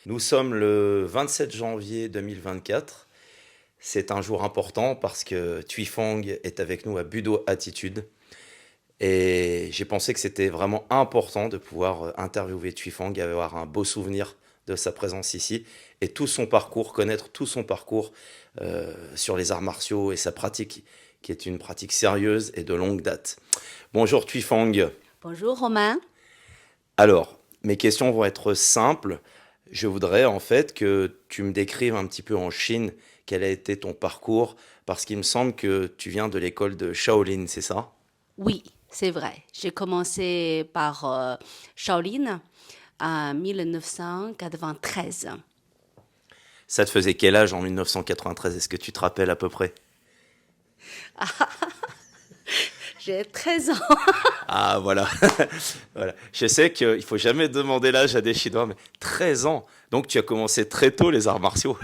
Nous sommes le 27 janvier 2024. C'est un jour important parce que Thuy Phong est avec nous à Budo Attitude. Et j'ai pensé que c'était vraiment important de pouvoir interviewer Thuy Phong et avoir un beau souvenir de sa présence ici et tout son parcours, connaître tout son parcours sur les arts martiaux et sa pratique, qui est une pratique sérieuse et de longue date. Bonjour Thuy Phong. Bonjour Romain. Alors, mes questions vont être simples. Je voudrais en fait que tu me décrives un petit peu en Chine quel a été ton parcours, parce qu'il me semble que tu viens de l'école de Shaolin, c'est ça? Oui, c'est vrai. J'ai commencé par Shaolin en 1993. Ça te faisait quel âge en 1993? Est-ce que tu te rappelles à peu près? J'ai 13 ans. Ah voilà, voilà. Je sais qu'il faut jamais demander l'âge à des Chinois, mais 13 ans. Donc tu as commencé très tôt les arts martiaux.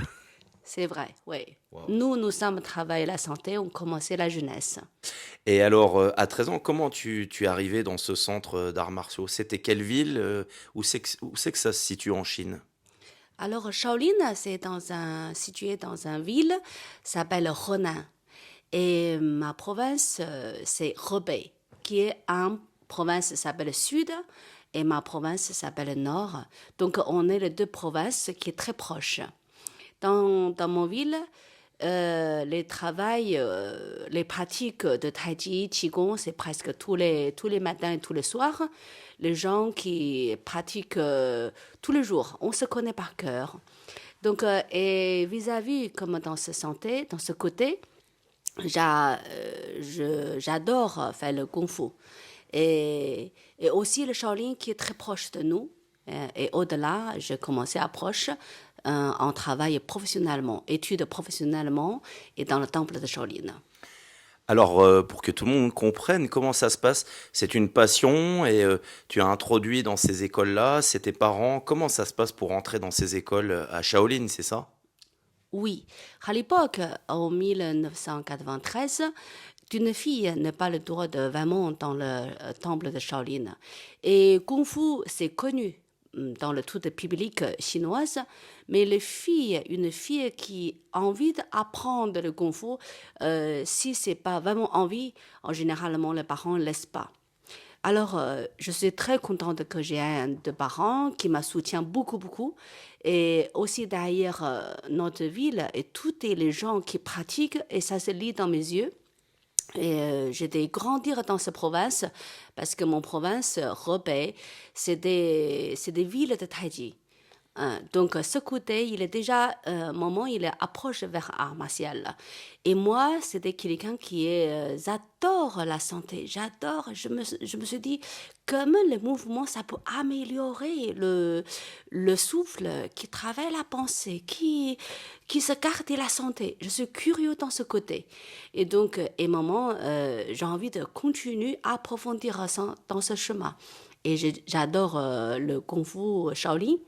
C'est vrai, oui. Wow. Nous sommes travaillé la santé, on commençait la jeunesse. Et alors, à 13 ans, comment tu es arrivé dans ce centre d'arts martiaux? C'était quelle ville? Où c'est que ça se situe en Chine? Alors Shaolin, situé dans une ville, s'appelle Henan. Et ma province, c'est Hebei, qui est une province qui s'appelle Sud et ma province s'appelle Nord. Donc, on est les deux provinces qui sont très proches. Dans mon ville, les pratiques de Tai Chi, Qigong, c'est presque tous les matins et tous les soirs. Les gens qui pratiquent tous les jours, on se connaît par cœur. Donc, et vis-à-vis, comme dans ce côté, j'adore faire le kung fu. Et aussi le Shaolin qui est très proche de nous. Et au-delà, j'ai commencé à proche en travail professionnellement, études professionnellement et dans le temple de Shaolin. Alors, pour que tout le monde comprenne comment ça se passe, c'est une passion et tu as introduit dans ces écoles-là, c'est tes parents. Comment ça se passe pour entrer dans ces écoles à Shaolin, c'est ça? Oui, à l'époque, en 1993, une fille n'a pas le droit de vraiment dans le temple de Shaolin. Et Kung Fu, c'est connu dans le tout public chinoise, mais une fille qui a envie d'apprendre le Kung Fu, si c'est pas vraiment envie, en généralement les parents ne laissent pas. Alors, je suis très contente que j'ai un de parents qui me soutient beaucoup, beaucoup. Et aussi derrière notre ville et tous les gens qui pratiquent, et ça se lit dans mes yeux. Et j'ai grandir dans cette province parce que mon province, Hebei, c'est des villes de Taiji. Donc, ce côté, il est déjà, moment, il est approche vers art martial. Et moi, c'était quelqu'un qui j'adore la santé, j'adore, je me suis dit, comment le mouvement, ça peut améliorer le souffle, qui travaille la pensée, qui se garde la santé. Je suis curieux dans ce côté. Et donc, et maman, j'ai envie de continuer à approfondir ça dans ce chemin. Et j'adore le Kung Fu Shaolin.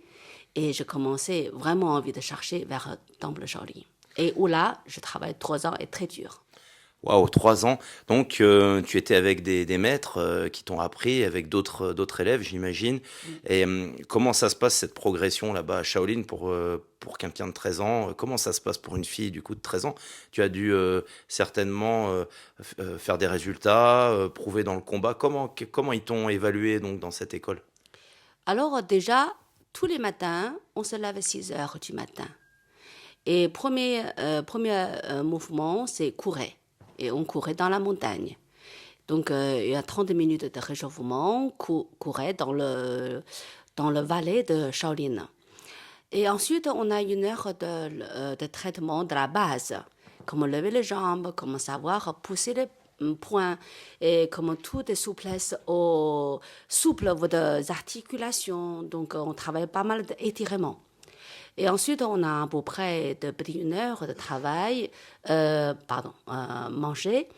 Et je commençais vraiment envie de chercher vers Temple Shaolin. Et où là, je travaille 3 ans et très dur. Waouh, 3 ans. Donc, tu étais avec des maîtres qui t'ont appris, avec d'autres élèves, j'imagine. Et comment ça se passe, cette progression là-bas à Shaolin pour quelqu'un de 13 ans? Comment ça se passe pour une fille du coup de 13 ans? Tu as dû certainement faire des résultats, prouver dans le combat. Comment ils t'ont évalué donc dans cette école? Alors déjà, tous les matins, on se lève à 6 heures du matin. Et premier mouvement, c'est courir. Et on courait dans la montagne. Donc, il y a 30 minutes de réchauffement, courir dans le vallée de Shaolin. Et ensuite, on a 1 heure de traitement de la base. Comment lever les jambes, comment savoir pousser les poings, et comment tout est souplesse souple vos articulations. Donc, on travaille pas mal d'étirements. Et ensuite, on a à peu près de 1 heure de travail, manger.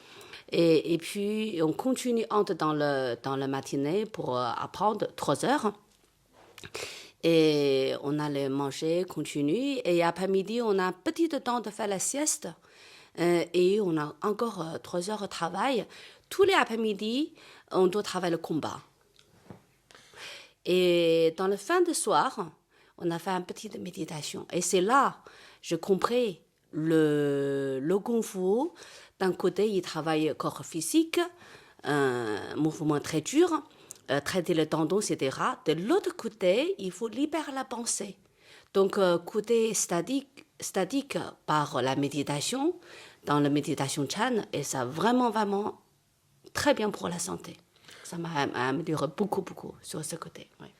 Et puis, on continue entre dans la matinée pour apprendre 3 heures. Et on allait manger, continue. Et après-midi, on a un petit temps de faire la sieste. Et on a encore 3 heures de travail. Tous les après-midi, on doit travailler le combat. Et dans le fin de soir, on a fait une petite méditation. Et c'est là, je comprends le Kung Fu. D'un côté, il travaille corps physique, un mouvement très dur, traiter le tendon, etc. De l'autre côté, il faut libérer la pensée. Donc, côté statique par la méditation, dans la méditation Chan, et ça vraiment, vraiment très bien pour la santé. Ça m'a amélioré beaucoup, beaucoup sur ce côté. Ouais.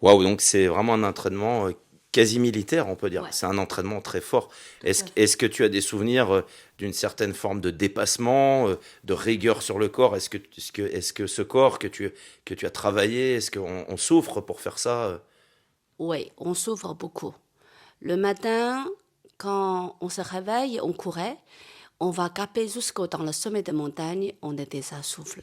Waouh, donc c'est vraiment un entraînement quasi militaire, on peut dire. Ouais. C'est un entraînement très fort. Tout à fait. Est-ce que tu as des souvenirs d'une certaine forme de dépassement, de rigueur sur le corps? Est-ce que ce corps que tu as travaillé, est-ce qu'on souffre pour faire ça? Oui, on souffre beaucoup. Le matin, quand on se réveille, on courait, on va caper jusqu'au dans le sommet de montagne, on est déjà souffle.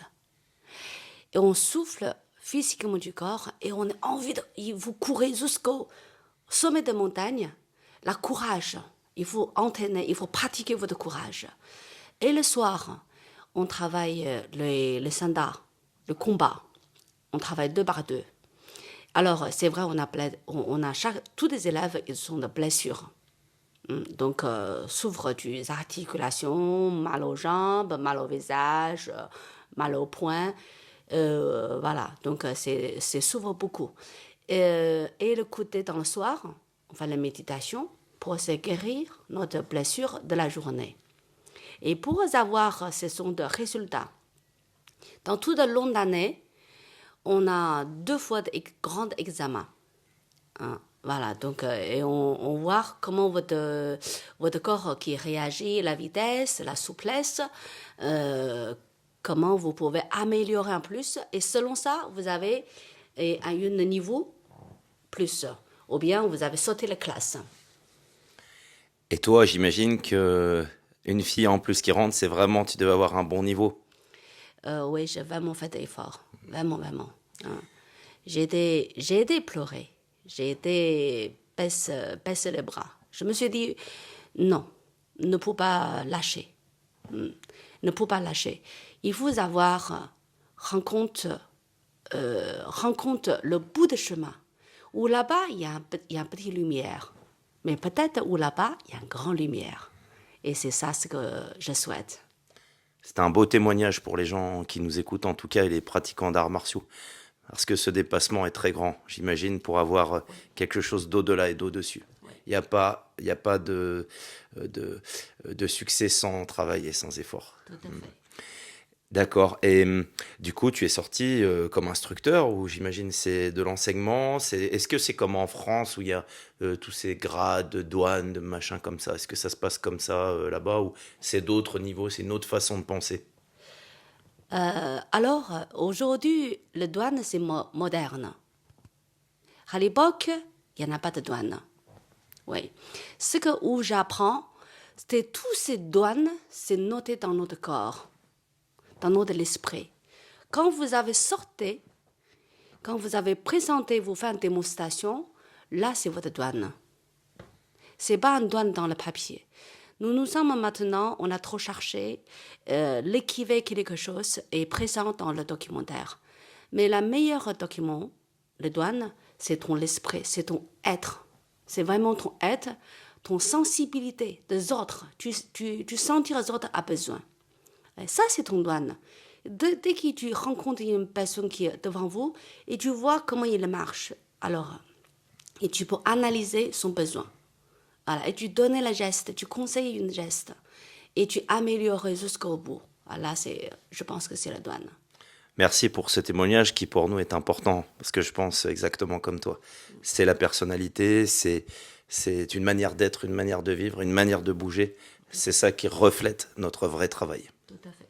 Et on souffle physiquement du corps et on a envie de vous courez jusqu'au sommet de montagne. La courage, il faut entraîner, il faut pratiquer votre courage. Et le soir, on travaille le sanda, le combat. On travaille 2 par 2. Alors, c'est vrai, on a tous les élèves, ils ont des blessures. Donc, souffrent des articulations, mal aux jambes, mal au visage, mal au poing. Voilà, donc c'est souffre beaucoup. Et le côté dans le soir, on fait la méditation pour se guérir notre blessure de la journée. Et pour avoir ce sont de résultats, dans toute la longue année, on a 2 fois de grands examens. Hein. Voilà, donc et on voit comment votre corps qui réagit, la vitesse, la souplesse, comment vous pouvez améliorer en plus. Et selon ça, vous avez un niveau plus. Ou bien vous avez sauté la classe. Et toi, j'imagine que une fille en plus qui rentre, c'est vraiment, tu devais avoir un bon niveau. Oui, j'ai vraiment fait des efforts. Vraiment, vraiment. Hein. J'ai été pleurer. J'ai été baisser les bras. Je me suis dit, non, ne faut pas lâcher. Ne faut pas lâcher. Il faut avoir rencontre le bout de chemin. Où là-bas, il y a une petite lumière. Mais peut-être où là-bas, il y a une grande lumière. Et c'est ça ce que je souhaite. C'est un beau témoignage pour les gens qui nous écoutent, en tout cas, et les pratiquants d'arts martiaux. Parce que ce dépassement est très grand, j'imagine, pour avoir quelque chose d'au-delà et d'au-dessus. Il y a pas de succès sans travail et sans effort. Tout à fait. D'accord. Et du coup, tu es sorti comme instructeur ou j'imagine c'est de l'enseignement. Est-ce que c'est comme en France où il y a tous ces grades de douane, de machin comme ça? Est-ce que ça se passe comme ça là-bas ou c'est d'autres niveaux, c'est une autre façon de penser? Alors, aujourd'hui, le douane, c'est moderne. À l'époque, il n'y en a pas de douane. Oui. Ce que où j'apprends, c'était tous ces douanes, c'est noté dans notre corps, dans notre esprit. Quand vous avez sorti, quand vous avez présenté, vous faites une démonstration, là, c'est votre douane. C'est pas une douane dans le papier. Nous sommes maintenant, on a trop cherché, l'équiver quelque chose est présent dans le documentaire. Mais le meilleur document, le douane, c'est ton esprit, c'est ton être. C'est vraiment ton être, ton sensibilité des autres. Tu sens que les autres ont besoin. Et ça, c'est ton douane. Dès que tu rencontres une personne qui est devant vous et tu vois comment il marche, alors, et tu peux analyser son besoin. Voilà, et tu donnes le geste, tu conseilles une geste et tu améliores jusqu'au bout. Voilà, je pense que c'est la douane. Merci pour ce témoignage qui pour nous est important parce que je pense exactement comme toi. C'est la personnalité, c'est une manière d'être, une manière de vivre, une manière de bouger. C'est ça qui reflète notre vrai travail. Tout à fait.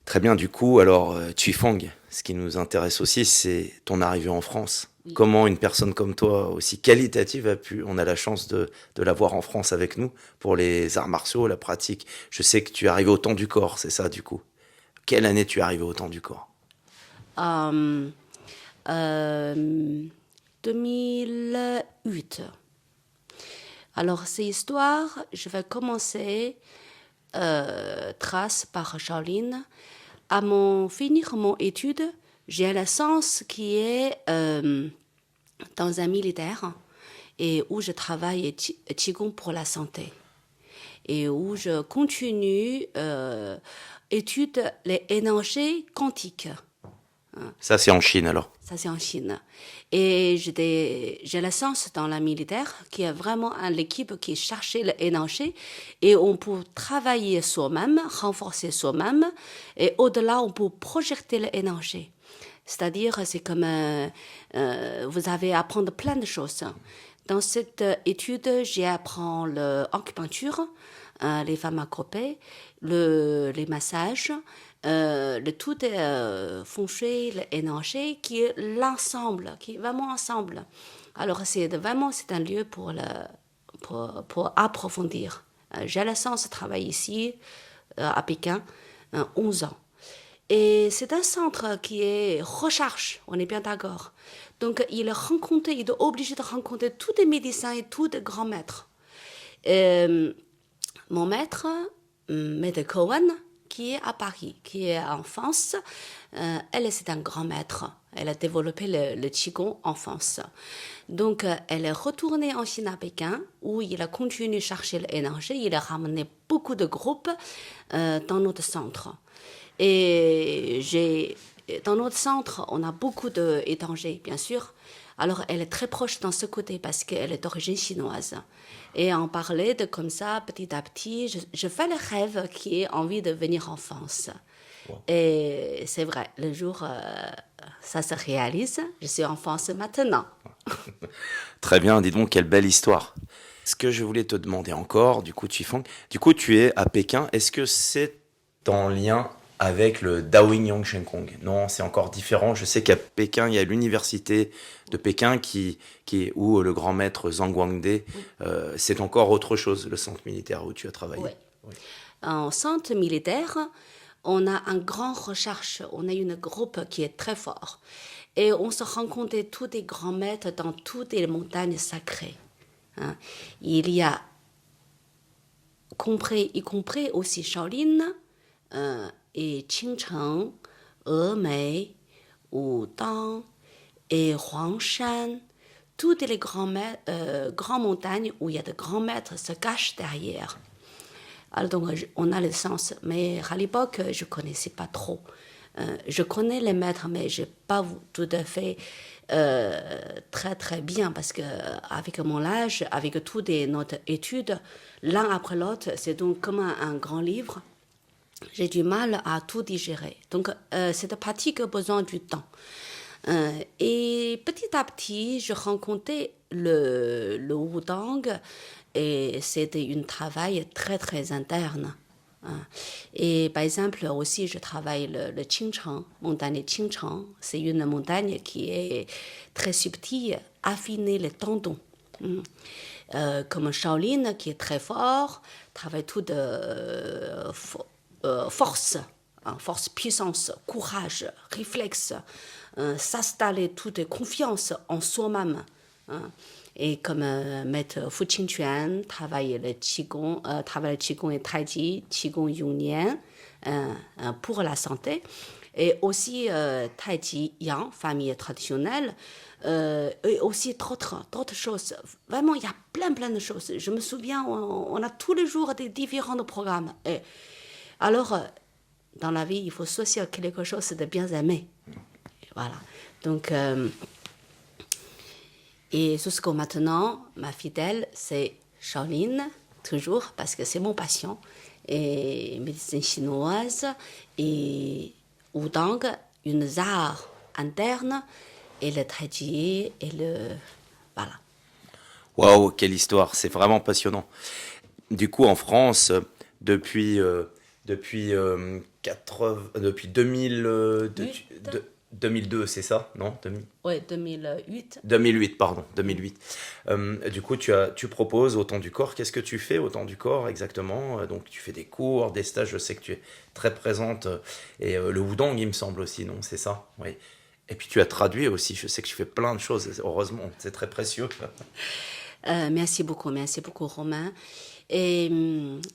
Très bien, du coup, alors Tuifang, ce qui nous intéresse aussi, c'est ton arrivée en France. Oui. Comment une personne comme toi, aussi qualitative, on a la chance de l'avoir en France avec nous pour les arts martiaux, la pratique. Je sais que tu es arrivé au temps du corps, c'est ça, du coup. Quelle année tu es arrivé au temps du corps? 2008. Alors, ces histoires, je vais commencer trace par Shaolin. À finir mon étude, j'ai la chance qui est dans un militaire et où je travaille Qigong pour la santé. Et où je continue étude les énergies quantiques. Ça, c'est en Chine alors. Ça, c'est en Chine. Et j'ai la chance dans la militaire, qui est vraiment l'équipe qui cherchait l'énergie. Et on peut travailler soi-même, renforcer soi-même. Et au-delà, on peut projeter l'énergie. C'est-à-dire, c'est comme vous avez à apprendre plein de choses. Dans cette étude, j'apprends l'acupuncture, les pharmacopées, les massages, le tout est feng shui, l'énergie, qui est l'ensemble, qui est vraiment ensemble. Alors, c'est un lieu pour approfondir. J'ai la chance de travailler ici, à Pékin, 11 ans. Et c'est un centre qui est recherche, on est bien d'accord. Donc, il est obligé de rencontrer tous les médecins et tous les grands maîtres. Mon maître, Maître Cohen, qui est à Paris, qui est en France, elle, c'est un grand maître. Elle a développé le Qigong en France. Donc, elle est retournée en Chine à Pékin, où il a continué à chercher l'énergie. Il a ramené beaucoup de groupes dans notre centre. Et dans notre centre, on a beaucoup d'étrangers, bien sûr. Alors, elle est très proche dans ce côté parce qu'elle est d'origine chinoise. Et on parlait de comme ça, petit à petit, je fais le rêve qui est envie de venir en France. Wow. Et c'est vrai, le jour, ça se réalise. Je suis en France maintenant. Très bien, dis donc, quelle belle histoire. Ce que je voulais te demander encore, du coup, Qifeng, tu es à Pékin. Est-ce que c'est en lien avec le Daoying Yang Kong? Non, c'est encore différent. Je sais qu'à Pékin, il y a l'université de Pékin où le grand maître Zhang Guangde, c'est encore autre chose, le centre militaire où tu as travaillé. Oui. Oui. En centre militaire, on a un grand recherche, on a une groupe qui est très fort. Et on se rencontre tous les grands maîtres dans toutes les montagnes sacrées. Hein. Il y a, y compris aussi Shaolin, et Qingcheng, Emei, Wudang et Huangshan, toutes les grandes montagnes où il y a de grands maîtres se cachent derrière. Alors donc, on a le sens, mais à l'époque, je ne connaissais pas trop. Je connais les maîtres, mais je n'ai pas tout à fait très très bien, parce qu'avec mon âge, avec toutes notre études, l'un après l'autre, c'est donc comme un grand livre. J'ai du mal à tout digérer. Donc, cette pratique a besoin du temps. Et petit à petit, je rencontrais le Wudang, et c'était un travail très, très interne. Et par exemple, aussi, je travaille le Qingcheng, montagne Qingcheng. C'est une montagne qui est très subtile, affiner les tendons. Comme Shaolin, qui est très fort, travaille tout de force, puissance, courage, réflexe, s'installer toute confiance en soi-même. Et comme maître Fu Qingquan travaille le Qigong et Tai Chi, Qigong Yongnian pour la santé. Et aussi Tai Chi Yang, famille traditionnelle, et aussi d'autres choses. Vraiment, il y a plein de choses. Je me souviens, on a tous les jours des différents programmes. Et alors, dans la vie, il faut choisir quelque chose de bien aimé. Voilà. Donc, et jusqu'à maintenant, ma fidèle, c'est Shaolin, toujours, parce que c'est mon passion. Et médecine chinoise, et Wudang, une art interne, et le Tai Chi, et voilà. Waouh, quelle histoire, c'est vraiment passionnant. Du coup, en France, depuis 2002, c'est ça, non? Oui, 2008. 2008, pardon, 2008. Du coup, tu proposes au Temps du Corps. Qu'est-ce que tu fais au Temps du Corps exactement? Donc, tu fais des cours, des stages. Je sais que tu es très présente. Et le Wudang, il me semble aussi, non? C'est ça? Oui. Et puis, tu as traduit aussi. Je sais que tu fais plein de choses. Heureusement, c'est très précieux. Merci beaucoup, Romain. Et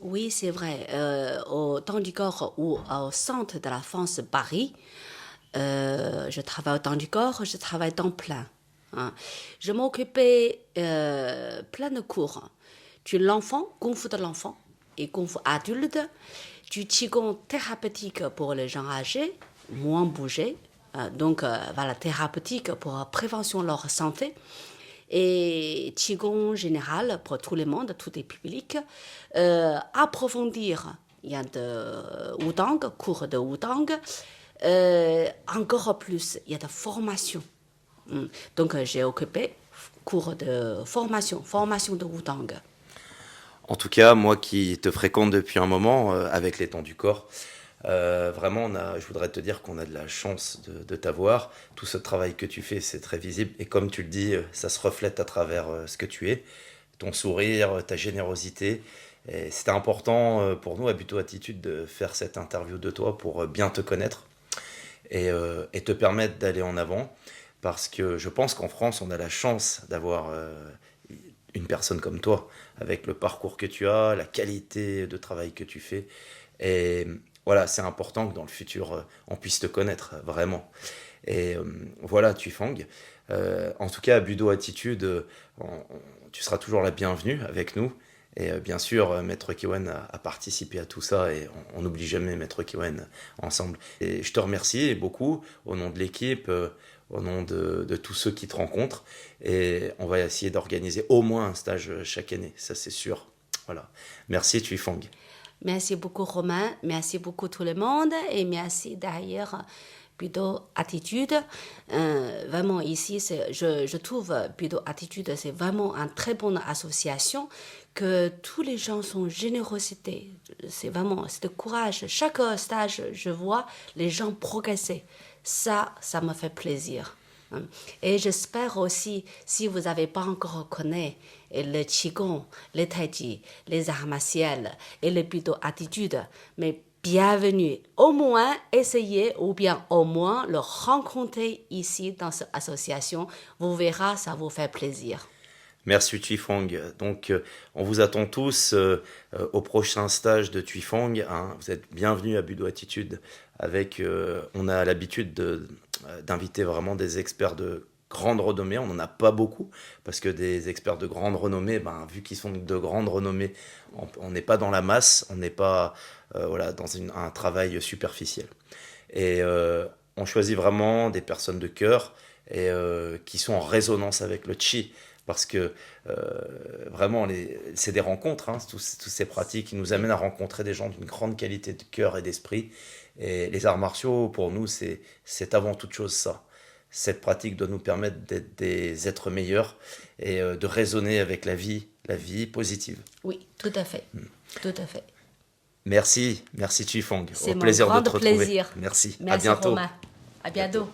oui, c'est vrai. Au Temps du Corps ou au centre de la France, Paris, je travaille au Temps du Corps, je travaille temps plein. hein. Je m'occupais plein de cours. Du l'enfant, Kung Fu de l'enfant et Kung Fu adulte, du Qigong thérapeutique pour les gens âgés, moins bougés, donc voilà, thérapeutique pour prévention de leur santé, et Qigong général pour tout le monde, tous les publics, approfondir, il y a de Wudang, cours de Wudang, encore plus, il y a de formation. Donc j'ai occupé cours de formation de Wudang. En tout cas, moi qui te fréquente depuis un moment, avec les temps du corps, vraiment, je voudrais te dire qu'on a de la chance de t'avoir. Tout ce travail que tu fais, c'est très visible. Et comme tu le dis, ça se reflète à travers ce que tu es, ton sourire, ta générosité. Et c'était important pour nous, à Buto Attitude, de faire cette interview de toi pour bien te connaître et te permettre d'aller en avant. Parce que je pense qu'en France, on a la chance d'avoir une personne comme toi, avec le parcours que tu as, la qualité de travail que tu fais. Et voilà, c'est important que dans le futur, on puisse te connaître, vraiment. Et voilà, Tuifang. En tout cas, à Budo Attitude, tu seras toujours la bienvenue avec nous. Et bien sûr, Maître Kiwen a participé à tout ça et on n'oublie jamais Maître Kiwen ensemble. Et je te remercie beaucoup au nom de l'équipe, au nom de tous ceux qui te rencontrent. Et on va essayer d'organiser au moins un stage chaque année, ça c'est sûr. Voilà. Merci Tuifang. Merci beaucoup Romain, merci beaucoup tout le monde et merci d'ailleurs Budo Attitude. Vraiment ici, je trouve Budo Attitude, c'est vraiment une très bonne association, que tous les gens sont générosité. C'est vraiment, c'est de courage. Chaque stage, je vois les gens progresser. Ça me fait plaisir. Et j'espère aussi, si vous n'avez pas encore connu le Qigong, le Tai Chi, les arts martiaux et le Budo Attitude, mais bienvenue. Au moins, essayez ou bien au moins le rencontrer ici dans cette association. Vous verrez, ça vous fait plaisir. Merci Tuifang. Donc, on vous attend tous au prochain stage de Tuifang. Hein. Vous êtes bienvenus à Budo Attitude. On a l'habitude d'inviter vraiment des experts de grande renommée. On n'en a pas beaucoup parce que des experts de grande renommée, vu qu'ils sont de grande renommée, on n'est pas dans la masse, on n'est pas voilà, dans un travail superficiel. Et on choisit vraiment des personnes de cœur et qui sont en résonance avec le Qi. Parce que vraiment, c'est des rencontres, hein, toutes ces pratiques qui nous amènent à rencontrer des gens d'une grande qualité de cœur et d'esprit. Et les arts martiaux, pour nous, c'est avant toute chose ça. Cette pratique doit nous permettre d'être des êtres meilleurs et de raisonner avec la vie positive. Oui, tout à fait. Tout à fait. Merci Tuifang. C'est Au plaisir mon de te grand retrouver. plaisir. Merci. Merci à bientôt. Romain. À bientôt.